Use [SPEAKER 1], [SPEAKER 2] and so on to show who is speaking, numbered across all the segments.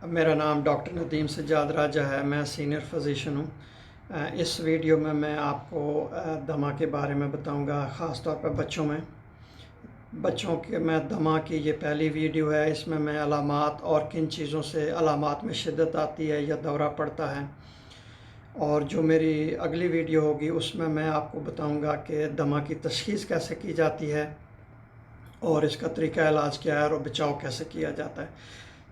[SPEAKER 1] मेरा नाम डॉक्टर नदीम सज्जाद राजा है। मैं सीनियर फिजिशियन हूँ। इस वीडियो में मैं आपको दमा के बारे में बताऊँगा, ख़ास तौर पर बच्चों के मैं दमा की ये पहली वीडियो है। इसमें मैं अलामात और किन चीज़ों से अलामात में शिद्दत आती है या दौरा पड़ता है, और जो मेरी अगली वीडियो होगी उसमें मैं आपको बताऊँगा कि दमा की तशख़ीस कैसे की जाती है और इसका तरीक़ा इलाज क्या है और बचाव कैसे किया जाता है।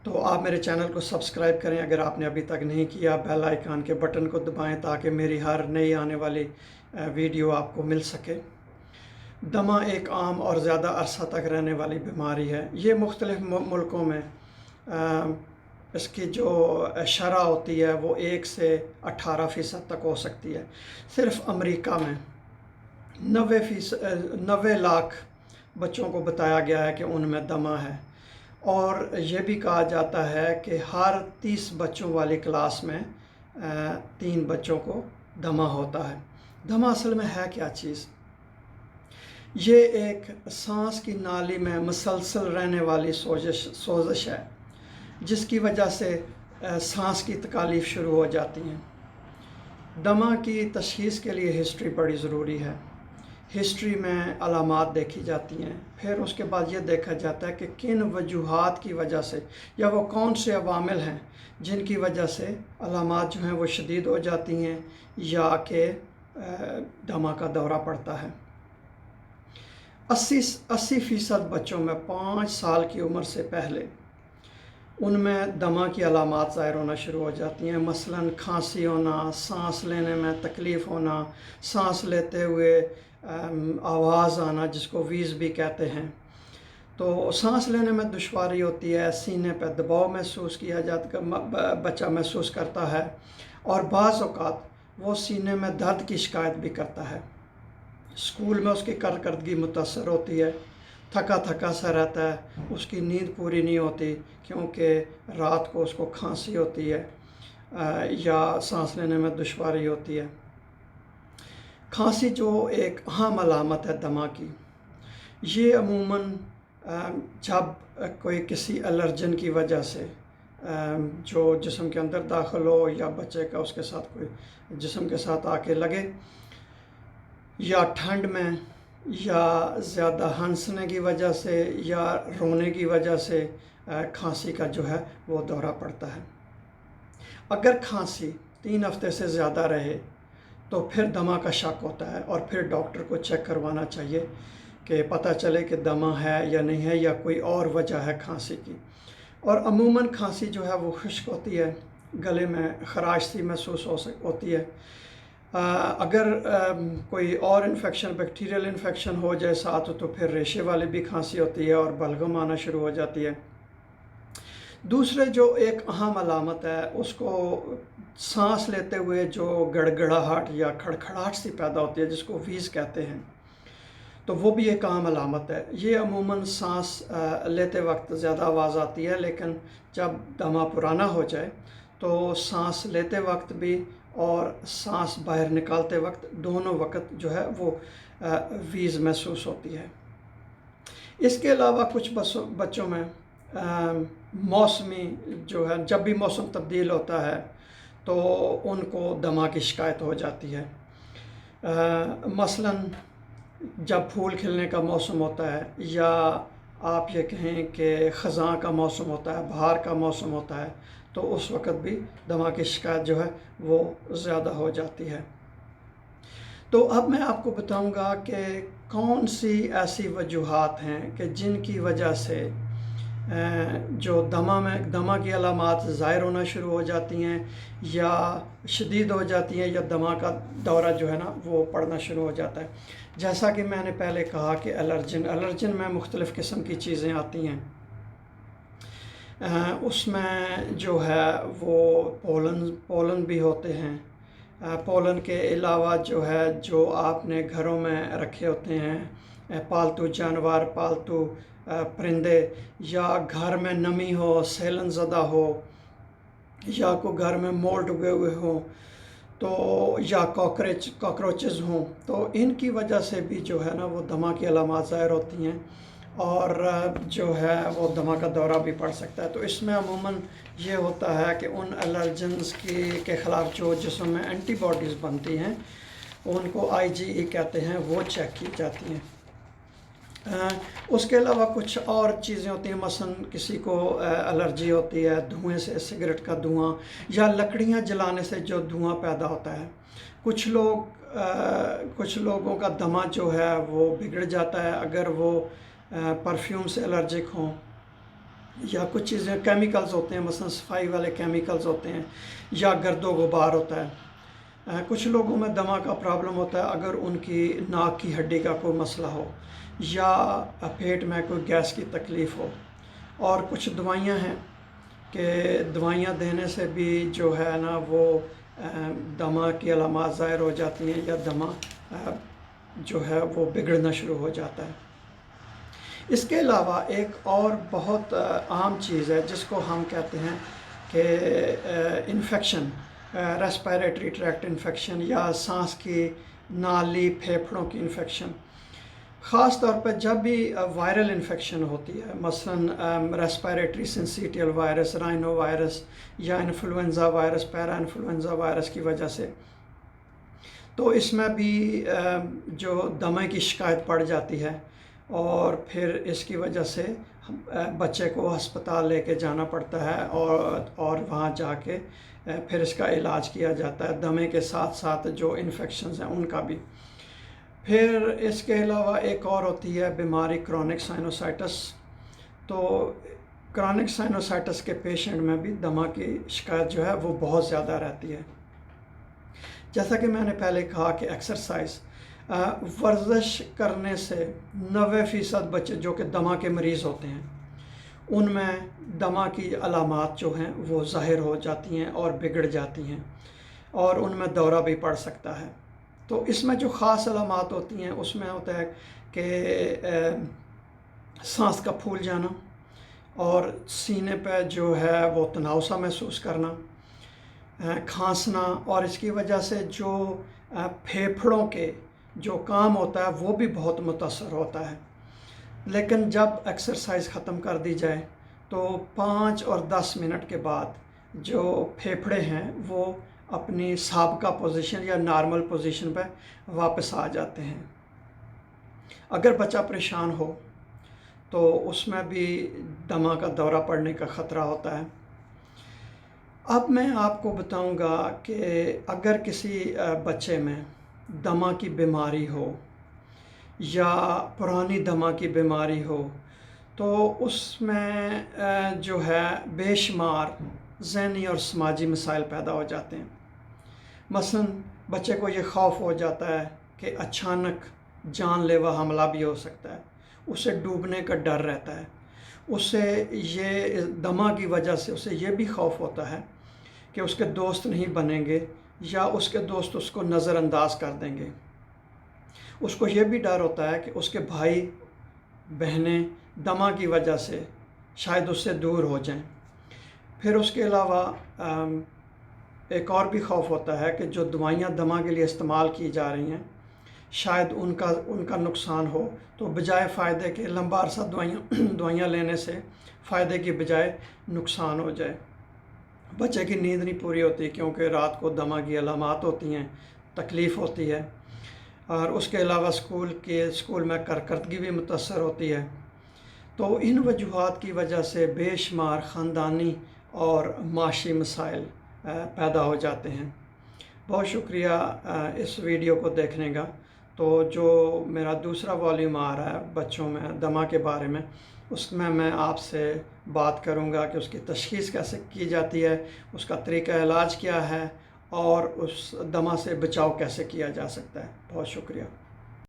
[SPEAKER 1] तो आप मेरे चैनल को सब्सक्राइब करें अगर आपने अभी तक नहीं किया, बेल आइकन के बटन को दबाएं ताकि मेरी हर नई आने वाली वीडियो आपको मिल सके। दमा एक आम और ज़्यादा अरसा तक रहने वाली बीमारी है। ये मुख्तलिफ़ मुल्कों में इसकी जो शरह होती है वो 1 से 18% तक हो सकती है। सिर्फ़ अमेरिका में 90 लाख बच्चों को बताया गया है कि उनमें दमा है, और ये भी कहा जाता है कि हर 30 बच्चों वाली क्लास में 3 बच्चों को दमा होता है। दमा असल में है क्या चीज़? ये एक सांस की नाली में मुसलसल रहने वाली सोजिश है जिसकी वजह से सांस की तकलीफ़ शुरू हो जाती हैं। दमा की तशख़ीस के लिए हिस्ट्री बड़ी ज़रूरी है। हिस्ट्री में अलामात देखी जाती हैं, फिर उसके बाद ये देखा जाता है कि किन वजूहात की वजह से या वो कौन से अवामिल हैं जिनकी वजह से अलामात जो हैं वो शदीद हो जाती हैं या कि दमा का दौरा पड़ता है। 80% बच्चों में 5 साल की उम्र से पहले उनमें दमा की अलामात ज़ाहिर होना शुरू हो जाती हैं। मसलन खांसी होना, सांस लेने में तकलीफ़ होना, सांस लेते हुए आवाज़ आना जिसको वीज़ भी कहते हैं। तो सांस लेने में दुश्वारी होती है, सीने पर दबाव महसूस किया जाता, बच्चा महसूस करता है, और बाज़ औक़ात वो सीने में दर्द की शिकायत भी करता है। स्कूल में उसकी कारकर्दगी मुतासर होती है, थका थका सा रहता है, उसकी नींद पूरी नहीं होती क्योंकि रात को उसको खांसी होती है या सांस लेने में दुश्वारी होती है। खांसी जो एक अहम अलामत है दमा की, ये अमूमन जब कोई किसी एलर्जन की वजह से जो जिस्म के अंदर दाखिल हो या बच्चे का उसके साथ कोई जिस्म के साथ आके लगे, या ठंड में, या ज़्यादा हंसने की वजह से या रोने की वजह से खांसी का जो है वो दौरा पड़ता है। अगर खांसी 3 हफ्ते से ज़्यादा रहे तो फिर दमा का शक होता है और फिर डॉक्टर को चेक करवाना चाहिए कि पता चले कि दमा है या नहीं है या कोई और वजह है खांसी की। और अमूमन खांसी जो है वो खुश्क होती है, गले में खराश सी महसूस होती है। अगर कोई और इन्फेक्शन, बैक्टीरियल इन्फेक्शन हो जाए साथ, तो फिर रेशे वाली भी खांसी होती है और बलगम आना शुरू हो जाती है। दूसरे जो एक अहम अलामत है, उसको सांस लेते हुए जो गड़गड़ाहट या खड़खड़ाहट सी पैदा होती है जिसको वीज़ कहते हैं, तो वो भी एक अहम अलामत है। ये अमूमन सांस लेते वक्त ज़्यादा आवाज़ आती है, लेकिन जब दमा पुराना हो जाए तो सांस लेते वक्त भी और सांस बाहर निकालते वक्त दोनों वक्त जो है वो वीज़ महसूस होती है। इसके अलावा कुछ बच्चों में मौसमी जो है, जब भी मौसम तब्दील होता है तो उनको दमा की शिकायत हो जाती है। मसलन जब फूल खिलने का मौसम होता है, या आप ये कहें कि ख़ज़ां का मौसम होता है, बहार का मौसम होता है, तो उस वक़्त भी दमा की शिकायत जो है वो ज़्यादा हो जाती है। तो अब मैं आपको बताऊंगा कि कौन सी ऐसी वजूहात हैं कि जिनकी वजह से जो दमा की अलामात ज़ाहिर होना शुरू हो जाती हैं या शदीद हो जाती हैं, या दमा का दौरा जो है ना वो पड़ना शुरू हो जाता है। जैसा कि मैंने पहले कहा कि एलर्जन में मुख्तलिफ़ किस्म की चीज़ें आती हैं। उसमें जो है वो पोलन भी होते हैं। पोलन के अलावा जो है, जो आपने घरों में रखे होते हैं पालतू जानवर, पालतू परिंदे, या घर में नमी हो, सैलन ज़दा हो, या को घर में मोल्ड उगे हुए हों, तो या कॉकरोचेज़ हों, तो इनकी वजह से भी जो है ना वो दमा की अलामात ज़ाहिर होती हैं। اور جو ہے وہ دمہ کا دورہ بھی پڑ سکتا ہے۔ تو اس میں عموماً یہ ہوتا ہے کہ ان الرجنز کے خلاف جو جسم میں اینٹی باڈیز بنتی ہیں ان کو IgE کہتے ہیں، وہ چیک کی جاتی ہیں۔ اس کے علاوہ کچھ اور چیزیں ہوتی ہیں، مثلا کسی کو الرجی ہوتی ہے دھوئیں سے، سگریٹ کا دھواں یا لکڑیاں جلانے سے جو دھواں پیدا ہوتا ہے۔ کچھ لوگوں کا دمہ جو ہے وہ بگڑ جاتا ہے اگر وہ پرفیوم سے الرجک ہوں، یا کچھ چیزیں کیمیکلز ہوتے ہیں، مثلا صفائی والے کیمیکلز ہوتے ہیں، یا گرد و غبار ہوتا ہے۔ کچھ لوگوں میں دمہ کا پرابلم ہوتا ہے اگر ان کی ناک کی ہڈی کا کوئی مسئلہ ہو یا پیٹ میں کوئی گیس کی تکلیف ہو۔ اور کچھ دوائیاں ہیں کہ دوائیاں دینے سے بھی جو ہے نا وہ دمہ کی علامات ظاہر ہو جاتی ہیں، یا دمہ جو ہے وہ بگڑنا شروع ہو جاتا ہے۔ اس کے علاوہ ایک اور بہت عام چیز ہے جس کو ہم کہتے ہیں کہ انفیکشن، ریسپیریٹری ٹریکٹ انفیکشن یا سانس کی نالی پھیپھڑوں کی انفیکشن۔ خاص طور پہ جب بھی وائرل انفیکشن ہوتی ہے، مثلا ریسپیریٹری سنسیٹیل وائرس، رائنو وائرس یا انفلوئنزا وائرس، پیرا انفلوئنزا وائرس کی وجہ سے، تو اس میں بھی جو دمے کی شکایت پڑ جاتی ہے، اور پھر اس کی وجہ سے بچے کو ہسپتال لے کے جانا پڑتا ہے، اور وہاں جا کے پھر اس کا علاج کیا جاتا ہے، دمے کے ساتھ ساتھ جو انفیکشنز ہیں ان کا بھی۔ پھر اس کے علاوہ ایک اور ہوتی ہے بیماری کرونک سائنوسائٹس۔ تو کرونک سائنوسائٹس کے پیشنٹ میں بھی دمہ کی شکایت جو ہے وہ بہت زیادہ رہتی ہے۔ جیسا کہ میں نے پہلے کہا کہ ایکسرسائز، ورزش کرنے سے 90% بچے جو کہ دمہ کے مریض ہوتے ہیں ان میں دمہ کی علامات جو ہیں وہ ظاہر ہو جاتی ہیں اور بگڑ جاتی ہیں، اور ان میں دورہ بھی پڑ سکتا ہے۔ تو اس میں جو خاص علامات ہوتی ہیں اس میں ہوتا ہے کہ سانس کا پھول جانا، اور سینے پہ جو ہے وہ تناؤ سا محسوس کرنا، کھانسنا، اور اس کی وجہ سے جو پھیپھڑوں کے جو کام ہوتا ہے وہ بھی بہت متاثر ہوتا ہے۔ لیکن جب ایکسرسائز ختم کر دی جائے تو 5 اور 10 منٹ کے بعد جو پھیپھڑے ہیں وہ اپنی سابقہ پوزیشن یا نارمل پوزیشن پہ واپس آ جاتے ہیں۔ اگر بچہ پریشان ہو تو اس میں بھی دمہ کا دورہ پڑنے کا خطرہ ہوتا ہے۔ اب میں آپ کو بتاؤں گا کہ اگر کسی بچے میں دمہ کی بیماری ہو یا پرانی دمہ کی بیماری ہو تو اس میں جو ہے بے شمار ذہنی اور سماجی مسائل پیدا ہو جاتے ہیں۔ مثلا بچے کو یہ خوف ہو جاتا ہے کہ اچانک جان لیوا حملہ بھی ہو سکتا ہے، اسے ڈوبنے کا ڈر رہتا ہے، اسے یہ دمہ کی وجہ سے اسے یہ بھی خوف ہوتا ہے کہ اس کے دوست نہیں بنیں گے یا اس کے دوست اس کو نظر انداز کر دیں گے۔ اس کو یہ بھی ڈر ہوتا ہے کہ اس کے بھائی بہنیں دمہ کی وجہ سے شاید اس سے دور ہو جائیں۔ پھر اس کے علاوہ ایک اور بھی خوف ہوتا ہے کہ جو دوائیاں دمہ کے لیے استعمال کی جا رہی ہیں شاید ان کا نقصان ہو، تو بجائے فائدے کے لمبا عرصہ دوائیاں لینے سے فائدے کی بجائے نقصان ہو جائے۔ بچے کی نیند نہیں پوری ہوتی کیونکہ رات کو دمہ کی علامات ہوتی ہیں، تکلیف ہوتی ہے، اور اس کے علاوہ اسکول میں کارکردگی بھی متاثر ہوتی ہے۔ تو ان وجوہات کی وجہ سے بے شمار خاندانی اور معاشی مسائل پیدا ہو جاتے ہیں۔ بہت شکریہ اس ویڈیو کو دیکھنے کا۔ تو جو میرا دوسرا والیوم آ رہا ہے بچوں میں دمہ کے بارے میں، اس میں آپ سے بات کروں گا کہ اس کی تشخیص کیسے کی جاتی ہے، اس کا طریقہ علاج کیا ہے، اور اس دمہ سے بچاؤ کیسے کیا جا سکتا ہے۔ بہت شکریہ۔